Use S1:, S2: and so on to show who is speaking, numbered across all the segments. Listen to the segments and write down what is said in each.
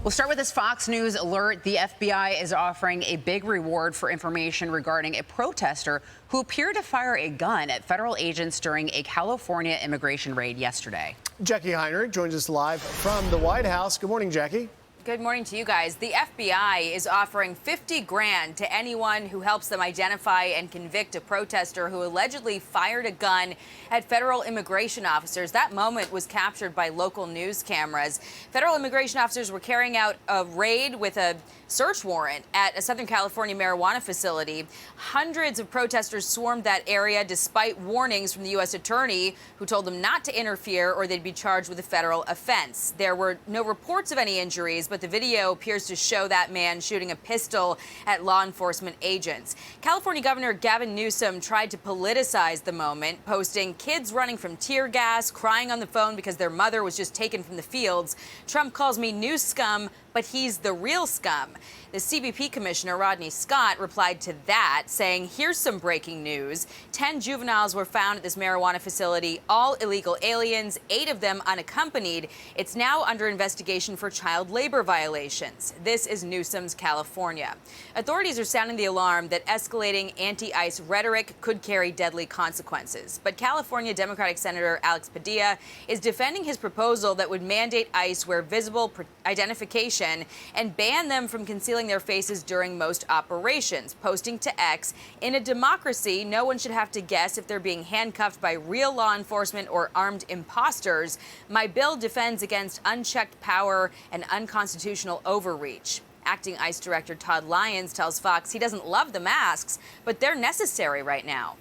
S1: We'll start with this Fox News alert. The FBI is offering a big reward for information regarding a protester who appeared to fire a gun at federal agents during a California immigration raid yesterday.
S2: Jacqui Heinrich joins us live from the White House. Good morning, Jacqui.
S3: Good morning to you guys. The FBI is offering $50 grand to anyone who helps them identify and convict a protester who allegedly fired a gun at federal immigration officers. That moment was captured by local news cameras. Federal immigration officers were carrying out a raid with a search warrant at a Southern California marijuana facility. Hundreds of protesters swarmed that area despite warnings from the U.S. attorney, who told them not to interfere or they'd be charged with a federal offense. There were no reports of any injuries, but the video appears to show that man shooting a pistol at law enforcement agents. California Governor Gavin Newsom tried to politicize the moment, posting kids running from tear gas, crying on the phone because their mother was just taken from the fields. Trump calls me new scum, but he's the real scum. The CBP Commissioner, Rodney Scott, replied to that, saying, here's some breaking news. 10 juveniles were found at this marijuana facility, all illegal aliens, 8 of them unaccompanied. It's now under investigation for child labor violations. This is Newsom's California. Authorities are sounding the alarm that escalating anti-ICE rhetoric could carry deadly consequences. But California Democratic Senator Alex Padilla is defending his proposal that would mandate ICE wear visible identification and ban them from concealing their faces during most operations, posting to X, in a democracy, no one should have to guess if they're being handcuffed by real law enforcement or armed imposters. My bill defends against unchecked power and unconstitutional overreach. Acting ICE Director Todd Lyons tells Fox he doesn't love the masks, but they're necessary right now.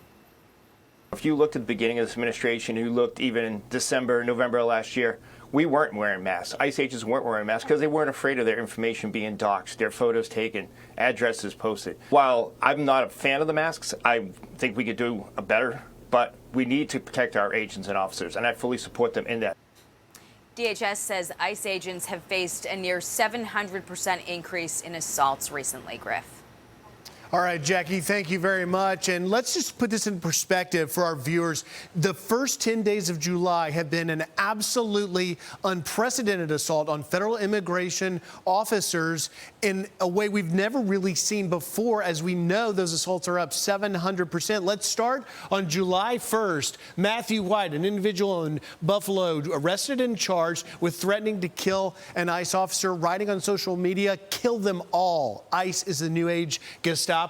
S4: If you looked at the beginning of this administration, you looked even in December, November of last year, we weren't wearing masks. ICE agents weren't wearing masks because they weren't afraid of their information being doxxed, their photos taken, addresses posted. While I'm not a fan of the masks, I think we could do a better, but we need to protect our agents and officers, and I fully support them in that.
S3: DHS says ICE agents have faced a near 700% increase in assaults recently, Griff.
S2: All right, Jacqui, thank you very much. And let's just put this in perspective for our viewers. The first 10 days of July have been an absolutely unprecedented assault on federal immigration officers in a way we've never really seen before. As we know, those assaults are up 700%. Let's start on July 1st. Matthew White, an individual in Buffalo, arrested and charged with threatening to kill an ICE officer, writing on social media, "Kill them all. ICE is the new age Gestapo."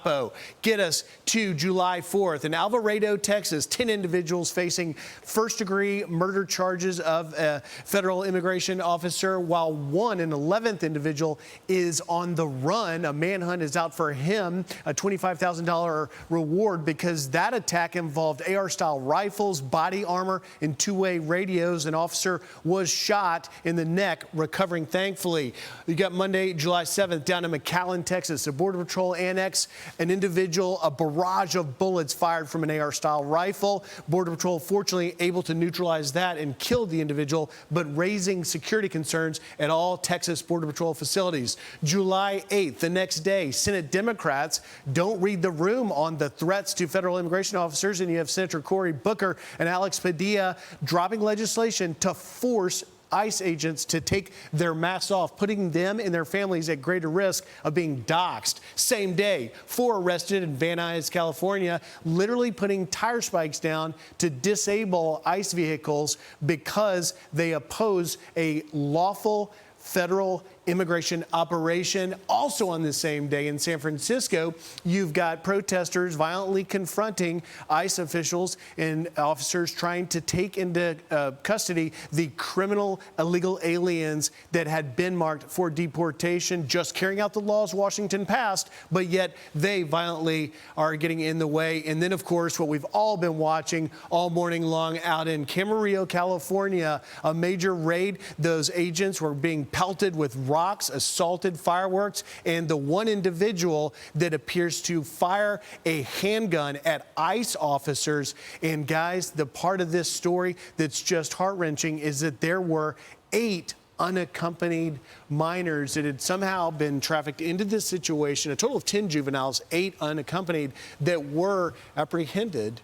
S2: Get us to July 4th. In Alvarado, Texas, 10 individuals facing first-degree murder charges of a federal immigration officer, while an 11th individual is on the run. A manhunt is out for him, a $25,000 reward, because that attack involved AR-style rifles, body armor, and two-way radios. An officer was shot in the neck, recovering thankfully. You got Monday, July 7th, down in McAllen, Texas, a Border Patrol annex. An individual, a barrage of bullets fired from an AR-style rifle. Border Patrol fortunately able to neutralize that and killed the individual, but raising security concerns at all Texas Border Patrol facilities. July 8th, the next day, Senate Democrats don't read the room on the threats to federal immigration officers, and you have Senator Cory Booker and Alex Padilla dropping legislation to force ICE agents to take their masks off, putting them and their families at greater risk of being doxxed. Same day, 4 arrested in Van Nuys, California, literally putting tire spikes down to disable ICE vehicles because they oppose a lawful federal immigration operation. Also on the same day in San Francisco, you've got protesters violently confronting ICE officials and officers trying to take into custody the criminal illegal aliens that had been marked for deportation, just carrying out the laws Washington passed, but yet they violently are getting in the way. And then, of course, what we've all been watching all morning long out in Camarillo, California, a major raid. Those agents were being pelted with rocks, assaulted, fireworks, and the one individual that appears to fire a handgun at ICE officers. And guys, the part of this story that's just heart-wrenching is that there were 8 unaccompanied minors that had somehow been trafficked into this situation. A total of 10 juveniles, 8 unaccompanied, that were apprehended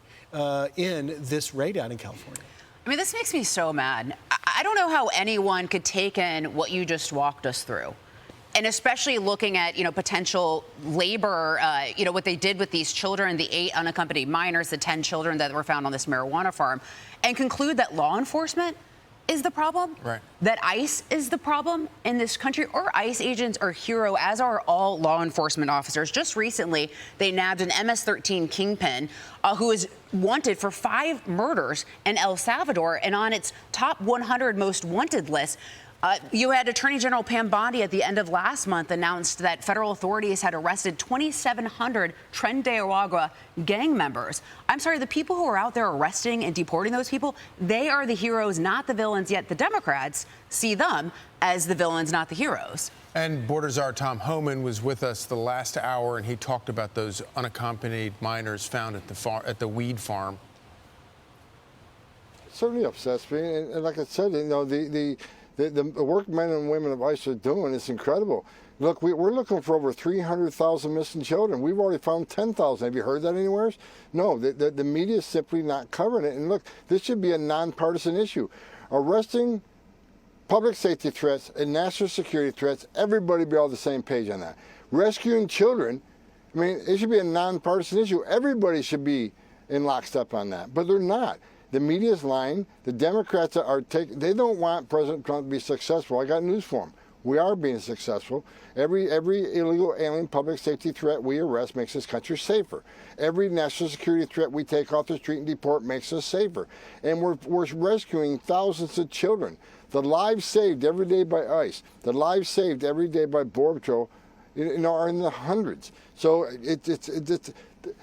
S2: in this raid out in California.
S1: I mean, this makes me so mad. I don't know how anyone could take in what you just walked us through. and especially looking at, potential labor, what they did with these children, the 8 unaccompanied minors, the 10 children that were found on this marijuana farm, and conclude that law enforcement is the problem,
S5: right,
S1: that ICE is the problem in this country, or ICE agents are hero, as are all law enforcement officers. Just recently, they nabbed an MS-13 kingpin who is wanted for 5 murders in El Salvador, and on its top 100 most wanted list. You had Attorney General Pam Bondi at the end of last month announced that federal authorities had arrested 2,700 Tren de Aragua gang members. I'm sorry, the people who are out there arresting and deporting those people, they are the heroes, not the villains, yet the Democrats see them as the villains, not the heroes.
S5: And Border Czar Tom Homan was with us the last hour, and he talked about those unaccompanied minors found at the weed farm.
S6: It certainly upsets me, and like I said, the work men and women of ICE are doing is incredible. Look, we're looking for over 300,000 missing children. We've already found 10,000. Have you heard that anywhere? No, the media is simply not covering it. And look, this should be a nonpartisan issue. Arresting public safety threats and national security threats, everybody be on the same page on that. Rescuing children, I mean, it should be a nonpartisan issue. Everybody should be in lockstep on that, but they're not. The media is lying. The Democrats they don't want President Trump to be successful. I got news for them. We are being successful. Every illegal alien public safety threat we arrest makes this country safer. Every national security threat we take off the street and deport makes us safer. And we're rescuing thousands of children. The lives saved every day by ICE, the lives saved every day by Border Patrol, are in the hundreds. So the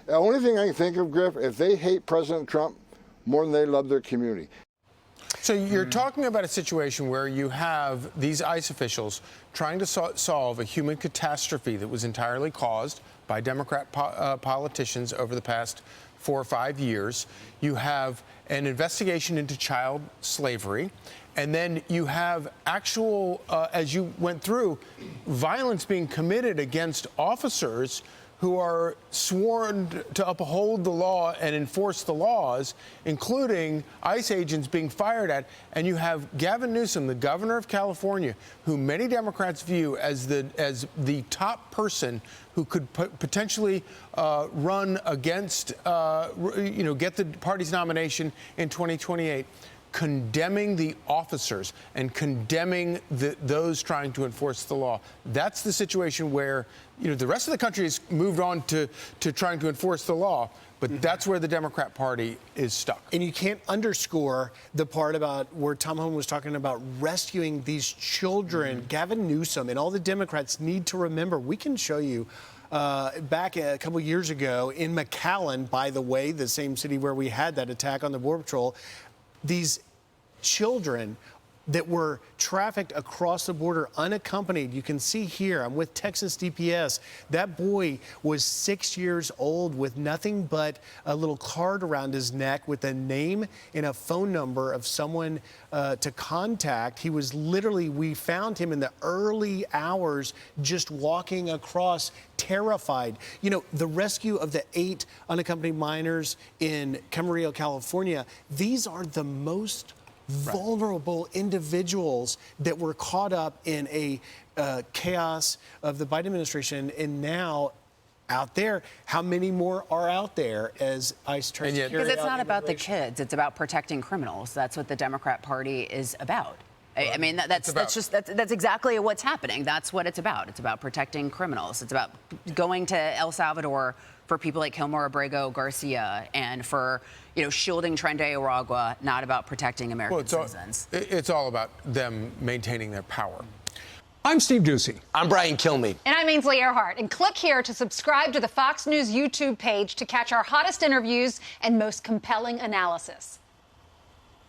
S6: only thing I can think of, Griff, if they hate President Trump more than they love their community.
S5: So you're talking about a situation where you have these ICE officials trying to solve a human catastrophe that was entirely caused by Democrat politicians over the past 4 or 5 years. You have an investigation into child slavery, and then you have actual, as you went through, violence being committed against officers who are sworn to uphold the law and enforce the laws, including ICE agents being fired at. And you have Gavin Newsom, the governor of California, who many Democrats view as the top person who could potentially run against, get the party's nomination in 2028. Condemning the officers and condemning those trying to enforce the law. That's the situation where, the rest of the country has moved on to trying to enforce the law, but that's where the Democrat Party is stuck.
S2: And you can't underscore the part about where Tom Homan was talking about rescuing these children. Gavin Newsom and all the Democrats need to remember, we can show you back a couple years ago in McAllen, by the way, the same city where we had that attack on the Border Patrol, these children that were trafficked across the border unaccompanied. You can see here, I'm with Texas DPS. That boy was 6 years old with nothing but a little card around his neck with a name and a phone number of someone to contact. He was literally, we found him in the early hours just walking across, terrified. The rescue of the 8 unaccompanied minors in Camarillo, California, these are the most vulnerable individuals that were caught up in a chaos of the Biden administration. And now out there, how many more are out there as ICE tries to carry out?
S1: Because it's not about the kids, it's about protecting criminals. That's what the Democrat Party is about. I mean, that's exactly what's happening. That's what it's about. It's about protecting criminals. It's about going to El Salvador for people like Kilmore Abrego Garcia and for, shielding Tren de Aragua, not about protecting American citizens.
S5: It's all about them maintaining their power.
S7: I'm Steve Doocy.
S8: I'm Brian Kilmeade.
S9: And I'm Ainsley Earhart. And click here to subscribe to the Fox News YouTube page to catch our hottest interviews and most compelling analysis.